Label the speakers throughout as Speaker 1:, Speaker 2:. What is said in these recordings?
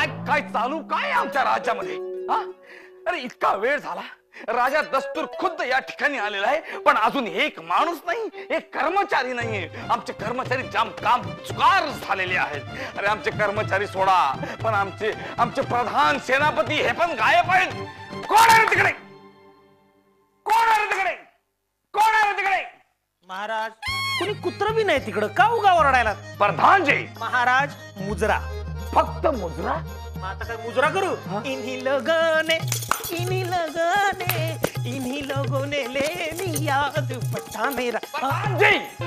Speaker 1: काय काय चालू काय आमच्या राज्यामध्ये? अरे इतका वेळ झाला, राजा दस्तूर खुद्द या ठिकाणी आलेला आहे, पण अजून एक माणूस नाही, एक कर्मचारी नाहीये. आमचे कर्मचारी जाम काम चुकार झालेले आहेत. अरे आमचे कर्मचारी सोडा, पण आमचे प्रधान सेनापती हे पण गायब आहेत. कोण आहे तिकडे? कोण आहे तिकडे? कोण आहे तिकडे?
Speaker 2: महाराज, कुणी कुत्र बी नाही तिकडं, का उगा ओरडायला?
Speaker 1: प्रधानजी.
Speaker 2: महाराज, मुजरा.
Speaker 1: फक्त मुजरा?
Speaker 2: आता काय मुजरा करू? इन्हीं लोगों ने लेनी याद पट्टा मेरा.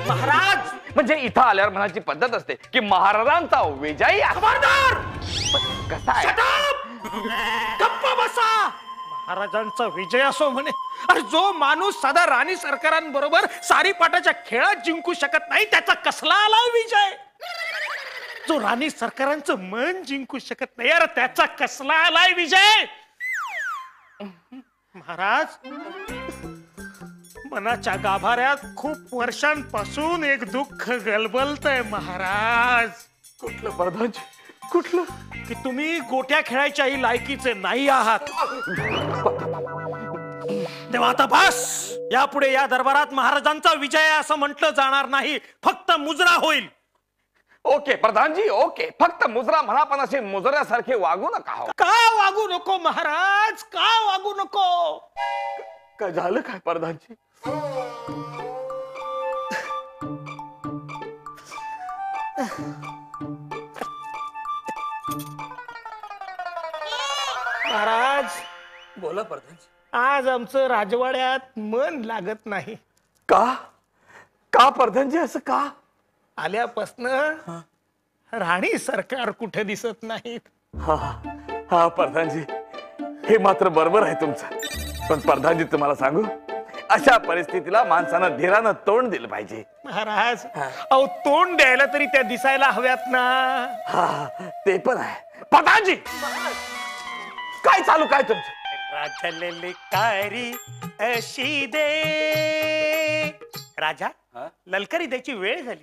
Speaker 1: महाराज, म्हणजे इथं आल्यावर म्हणायची पद्धत असते की महाराजांचा विजय. खबरदार! कसा आहे?
Speaker 2: गप्प बसा. महाराजांचा विजय असो म्हणे. अरे जो माणूस साधा राणी सरकारांबरोबर सारी पाटाच्या खेळात जिंकू शकत नाही, त्याचा कसला आलाय विजय? जो राणी सरकारांचं मन जिंकू शकत नाही, अरे त्याचा कसला आलाय विजय? महाराज, मनाच्या गाभाऱ्यात खूप वर्षांपासून एक दुःख गलबलतय महाराज.
Speaker 1: कुठलं प्रधानजी? कुठलं?
Speaker 2: की तुम्ही गोट्या खेळायच्याही लायकीचे नाही आहात. तेव्हा आता बस, यापुढे या दरबारात महाराजांचा विजय असं म्हटलं जाणार नाही, फक्त मुजरा होईल.
Speaker 1: ओके प्रधानजी, ओके. फक्त मुजरा म्हणा, पण असे मुजऱ्यासारखे वागू नका.
Speaker 2: का वागू नको महाराज? का वागू नको?
Speaker 1: काय झालं काय प्रधानजी?
Speaker 2: महाराज,
Speaker 1: बोला प्रधानजी.
Speaker 2: आज आमचं राजवाड्यात मन लागत नाही.
Speaker 1: का? का प्रधानजी, असं का?
Speaker 2: आल्यापासनं राणी सरकार कुठे दिसत नाहीत.
Speaker 1: हा प्रधानजी, हे मात्र बरोबर आहे तुमचं. पण प्रधानजी, तुम्हाला सांगू, अशा परिस्थितीला माणसानं धीरानं तोंड दिलं पाहिजे.
Speaker 2: महाराज, अहो तोंड द्यायला तरी त्या दिसायला हव्यात ना.
Speaker 1: ते पण आहे. प्रधानजी, काय चालू काय तुमचं?
Speaker 2: राजा ललकारी अशी दे. राजा, ललकारी द्यायची वेळ झाली.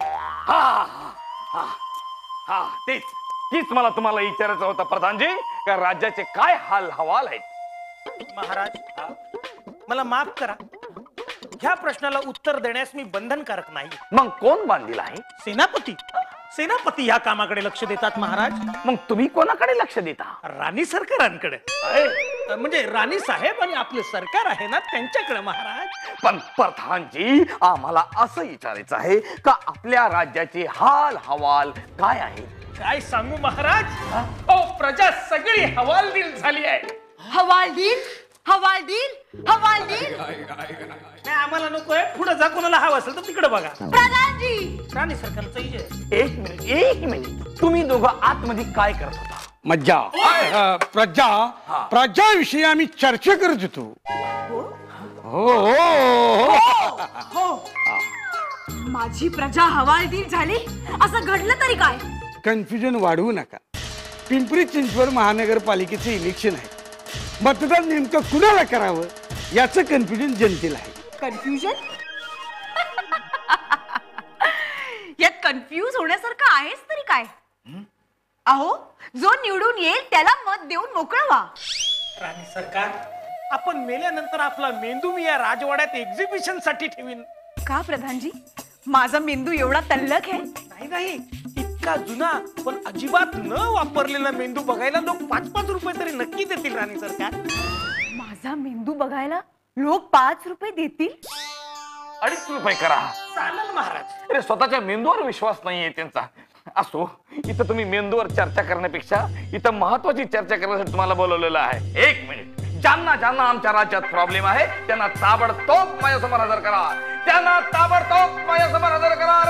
Speaker 1: तीच मला तुम्हाला विचारायचं होतं प्रधानजी, का राज्याचे काय हाल हवाल आहेत.
Speaker 2: महाराज, मला माफ करा, ह्या प्रश्नाला उत्तर देण्यास मी बंधनकारक नाही.
Speaker 1: मग कोण बांधील आहे?
Speaker 2: सेनापती. सेनापती ह्या कामाकडे लक्ष देतात महाराज.
Speaker 1: मग तुम्ही कोणाकडे लक्ष देता?
Speaker 2: राणी सरकारांकडे. म्हणजे राणी साहेब आणि आपलं सरकार आहे ना, त्यांच्याकडे महाराज.
Speaker 1: पण प्रधानजी, आम्हाला असं विचारायचं आहे का आपल्या राज्याचे हाल हवाल काय आहे?
Speaker 2: काय सांगू महाराज, प्रजा सगळी हवालदिल झाली आहे.
Speaker 3: हवालदिल? हवालदिल? हवालदिल?
Speaker 2: नाही, आम्हाला नकोय. पुढे जा, कोणाला हवं असेल तर तिकडे बघा.
Speaker 3: प्रधानजी,
Speaker 2: राणी सरकारचं विजय.
Speaker 1: एक मिनिट. तुम्ही दोघं आतमध्ये काय करत होता?
Speaker 4: मज्जा. प्रजाविषयी आम्ही चर्चा करत होतो.
Speaker 3: हो. माझी प्रजा हवालदिल झाली असं घडलं तरी काय?
Speaker 4: कन्फ्युजन वाढवू नका. पिंपरी चिंचवड महानगरपालिकेचे इलेक्शन आहे. मतदान नेमकं कुणाला करावं याचं कन्फ्युजन जनतेला आहे.
Speaker 3: कन्फ्युजन? यात कन्फ्यूज होण्यासारखं आहेच तरी काय? अहो, जो निवडून येईल त्याला मत देऊन मोकळं व्हा.
Speaker 2: राणी सरकार, आपण मेल्यानंतर आपला मेंदू मी या राजवाड्यात एक्झिबिशन साठी ठेवीन.
Speaker 3: का प्रधानजी, माझा मेंदू एवढा तल्लख आहे?
Speaker 2: नाही, इतका जुना पण अजिबात न वापरलेला मेंदू बघायला लोक 5-5 रुपये तरी नक्की देतील. राणी सरकार,
Speaker 3: माझा मेंदू बघायला लोक 5 रुपये देतील?
Speaker 1: 2.5 रुपये करा.
Speaker 2: चालेल महाराज.
Speaker 1: अरे स्वतःच्या मेंदूवर विश्वास नाहीये त्यांचा. असो, इथं तुम्ही मेंदूवर चर्चा करण्यापेक्षा इथं महत्वाची चर्चा करण्यासाठी तुम्हाला बोलवलेलं आहे. 1 मिनिट. ज्यांना ज्यांना आमच्या राज्यात प्रॉब्लेम आहे त्यांना ताबडतोब माझ्यासमोर हजर करा. त्यांना ताबडतोब माझ्यासमोर हजर करा.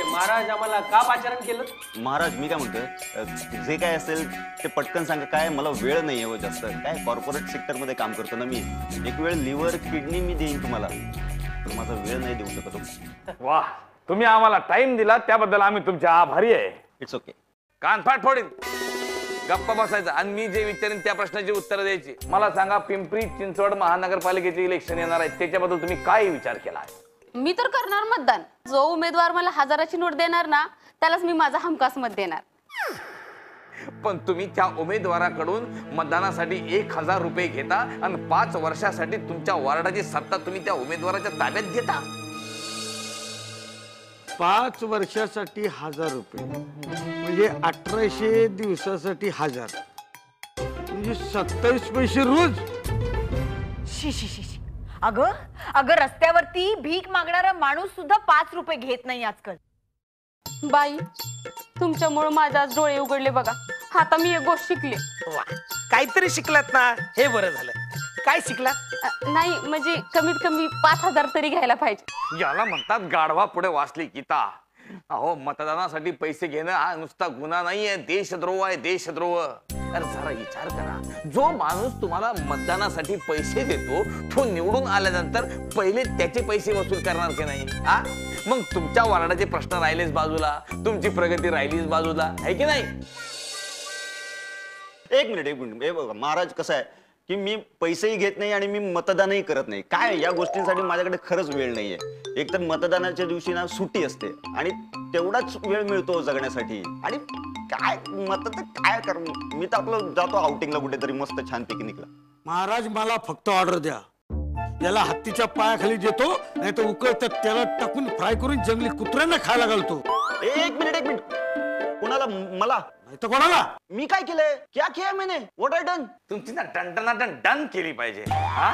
Speaker 5: महाराज, आम्हाला का पाचारण केलं?
Speaker 6: महाराज, मी काय म्हणतोय, जे काय असेल ते पटकन सांगा. काय मला वेळ नाही आहे जास्त. काय कॉर्पोरेट सेक्टर मध्ये काम करतो ना मी. एक वेळ लिव्हर किडनी मी देईन तुम्हाला, पण माझा वेळ नाही देऊ शकत.
Speaker 1: वाह, तुम्ही आम्हाला टाइम दिला त्याबद्दल आम्ही तुमचे आभारी आहे.
Speaker 6: It's okay.
Speaker 1: कानफाट फोडीन. गप्पा बसायचं आणि मी जे विचारेन त्या प्रश्नाची उत्तर द्यायची. मला सांगा, पिंपरी चिंचवड महानगरपालिकेचे इलेक्शन येणार आहे, त्याच्याबद्दल तुम्ही काय विचार केला?
Speaker 5: मी तर करणार मतदान. जो उमेदवार मला 1000ची नोट देणार ना त्यालाच मी माझा हमखास मत देणार.
Speaker 1: पण तुम्ही त्या उमेदवाराकडून मतदानासाठी 1000 रुपये घेता आणि 5 वर्षासाठी तुमच्या वॉर्डाची सत्ता तुम्ही त्या उमेदवाराच्या ताब्यात घेता.
Speaker 4: 5 वर्षासाठी 1000 रुपये म्हणजे 1800 दिवसासाठी 1000 म्हणजे 27 पैसे रोज.
Speaker 3: शी शी शी शी. अगं रस्त्यावरती भीक मागणारा माणूस सुद्धा 5 रुपये घेत नाही आजकाल.
Speaker 5: बाई तुमच्यामुळे माझे आज डोळे उघडले बघा. आता मी एक गोष्ट शिकले.
Speaker 2: वा, काहीतरी शिकलात ना, हे बरं झालं. काय शिकला?
Speaker 5: नाही म्हणजे कमीत कमी 5000 तरी घ्यायला पाहिजे.
Speaker 1: याला म्हणतात गाढवा पुढे वाचली गीता. अहो मतदानासाठी पैसे घेणं हा नुसता गुन्हा नाहीये, देशद्रोह आहे, देशद्रोह. अरे जरा विचार करा, जो माणूस तुम्हाला मतदानासाठी पैसे देतो तो निवडून आल्यानंतर पहिले त्याचे पैसे वसूल करणार की नाही? हा, मग तुमच्या वार्डाचे प्रश्न राहिलेच बाजूला, तुमची प्रगती राहिलीच बाजूला, आहे की नाही?
Speaker 6: एक मिनिट हे बघा महाराज, कसं आहे की मी पैसेही घेत नाही आणि मी मतदानही करत नाही. काय या गोष्टींसाठी माझ्याकडे खरंच वेळ नाहीये. एक तर मतदानाच्या दिवशी ना सुट्टी असते आणि तेवढाच वेळ मिळतो जगण्यासाठी. आणि काय काय कर, मी तर आपलं जातो आउटिंगला कुठेतरी मस्त छान पिकनिकला.
Speaker 4: महाराज मला फक्त ऑर्डर द्या. याला हत्तीच्या पायाखाली देतो, नाही तर उकळतात त्याला टाकून फ्राय करून जंगली कुत्र्यांना खायला घालतो.
Speaker 6: एक मिनिट कुणाला? मला
Speaker 4: नाही तर कोणाला?
Speaker 6: मी काय केलंय? क्या किया मैंने? What I done?
Speaker 1: तुमची ना टनटनाटन डन केली पाहिजे. हा,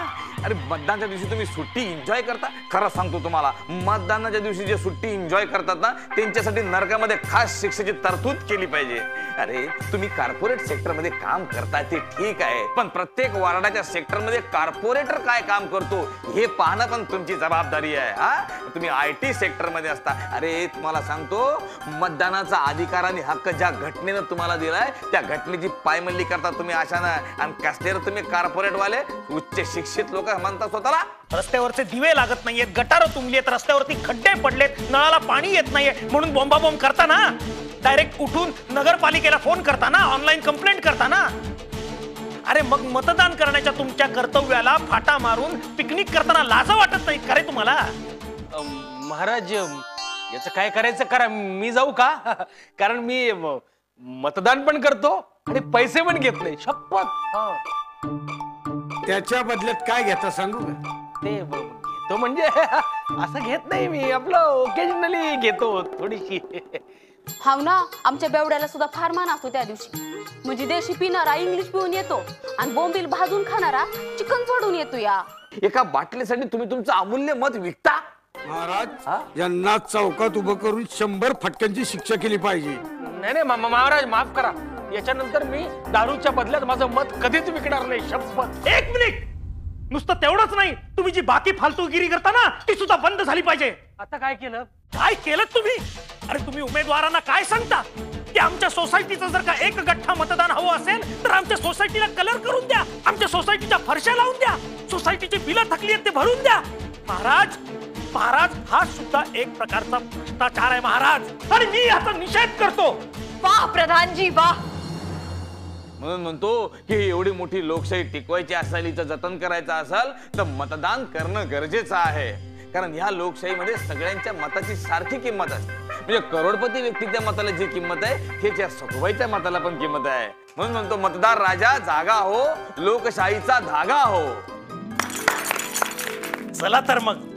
Speaker 1: अरे मतदानाच्या दिवशी तुम्ही सुट्टी एन्जॉय करता. खरं सांगतो तुम्हाला, मतदानाच्या दिवशी जे सुट्टी एन्जॉय करतात ना त्यांच्यासाठी नरकामध्ये खास शिक्षेची तरतूद केली पाहिजे. अरे तुम्ही कॉर्पोरेट सेक्टर मध्ये काम करताय ते ठीक आहे, पण प्रत्येक वार्डाच्या सेक्टर मध्ये कॉर्पोरेटर काय काम करतो हे पाहणं पण तुमची जबाबदारी आहे. हा, तुम्ही IT सेक्टर मध्ये असता. अरे तुम्हाला सांगतो, मतदानाचा अधिकार आणि हक्क ज्या घटनेनं तुम्हाला दिलाय त्या घटनेची पायमल्ली करता तुम्ही अशानं, आणि कसले तुम्ही कॉर्पोरेट वाले उच्च शिक्षित लोक म्हणतात स्वतःला.
Speaker 2: रस्त्यावरचे दिवे लागत नाहीयेत, गटार तुंबलीत, रस्त्यावरती खड्डे पडलेत, नळाला पाणी येत नाहीये म्हणून बॉम्बाबॉम्ब करता ना. डायरेक्ट उठून नगरपालिकेला फोन करता ना, ऑनलाईन कंप्लेंट करता ना. अरे मग मतदान करण्याच्या तुमच्या कर्तव्याला फाटा मारून पिकनिक करताना लाज वाटत नाही का रे तुम्हाला?
Speaker 7: महाराज याचं काय करायचं करा, मी जाऊ का? कारण मी मतदान पण करतो आणि पैसे पण घेत नाही, शपथ.
Speaker 4: त्याच्या बदल्यात काय घेता सांगू का?
Speaker 7: ते घेतो म्हणजे असं घेत नाही मी, आपलं ओकेजनली घेतो थोडीशी.
Speaker 5: हाव ना, आमच्या बेवड्याला सुद्धा फार मान असतो त्या दिवशी. म्हणजे देशी पिणारा इंग्लिश पिऊन येतो आणि बोंबील भाजून खाणारा चिकन सोडून येतो. या
Speaker 1: एका बाटलीसाठी तुम्ही तुमचं अमूल्य मत विकता?
Speaker 4: महाराज यांना चौकात उभं करून 100 फटक्यांची शिक्षा केली पाहिजे.
Speaker 7: नाही महाराज माफ करा, याच्यानंतर मी दारूच्या बदल्यात माझं मत कधीच विकणार नाही, शपथ.
Speaker 2: एक मिनिट, नुसतं तेवढंच नाही, तुम्ही जी बाकी फालतूगिरी करता ना ती सुद्धा बंद झाली पाहिजे.
Speaker 7: आता काय केलं?
Speaker 2: काय केलं तुम्ही? अरे तुम्ही उमेदवारांना काय सांगता की आमच्या सोसायटीचं जर का एक गठ्ठा मतदान हवं असेल तर आमच्या सोसायटीला कलर करून द्या, आमच्या सोसायटीच्या फरशा लावून द्या, सोसायटीची बिलं थकली आहेत ते भरून द्या. महाराज हा सुद्धा एक प्रकारचा भ्रष्टाचार आहे महाराज, आणि मी याचा निषेध करतो.
Speaker 3: वाह प्रधानजी वाह.
Speaker 1: म्हणून म्हणतो की एवढी मोठी लोकशाही टिकवायची असेल, हिचं जतन करायचं असेल तर मतदान करणं गरजेचं आहे. कारण ह्या लोकशाहीमध्ये सगळ्यांच्या मताची सारखी किंमत असते. म्हणजे करोडपती व्यक्तीच्या मताला जी किंमत आहे त्याच्या त्या सखुबाईच्या मताला पण किंमत आहे. म्हणून म्हणतो मतदार राजा जागा हो, लोकशाहीचा धागा हो.
Speaker 2: चला तर मग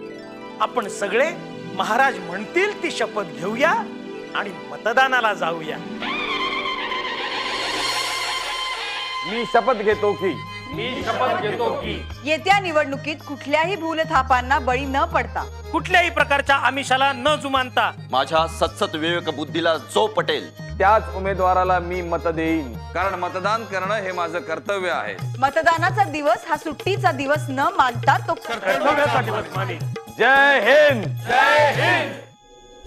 Speaker 2: आपण सगळे महाराज म्हणतील ती शपथ घेऊया आणि मतदानाला जाऊया.
Speaker 1: मी शपथ घेतो की
Speaker 3: येत्या निवडणुकीत कुठल्याही भूलथापांना बळी न पडता,
Speaker 2: कुठल्याही प्रकारच्या आमिषाला न जुमानता,
Speaker 6: माझ्या सत्सत विवेक बुद्धीला जो पटेल
Speaker 1: त्याच उमेदवाराला मी मत देईन. कारण मतदान करणं हे माझं कर्तव्य आहे.
Speaker 3: मतदानाचा दिवस हा सुट्टीचा दिवस न मानता तो
Speaker 2: कर्तव्याचा दिवस मानेल.
Speaker 1: जय हिंद.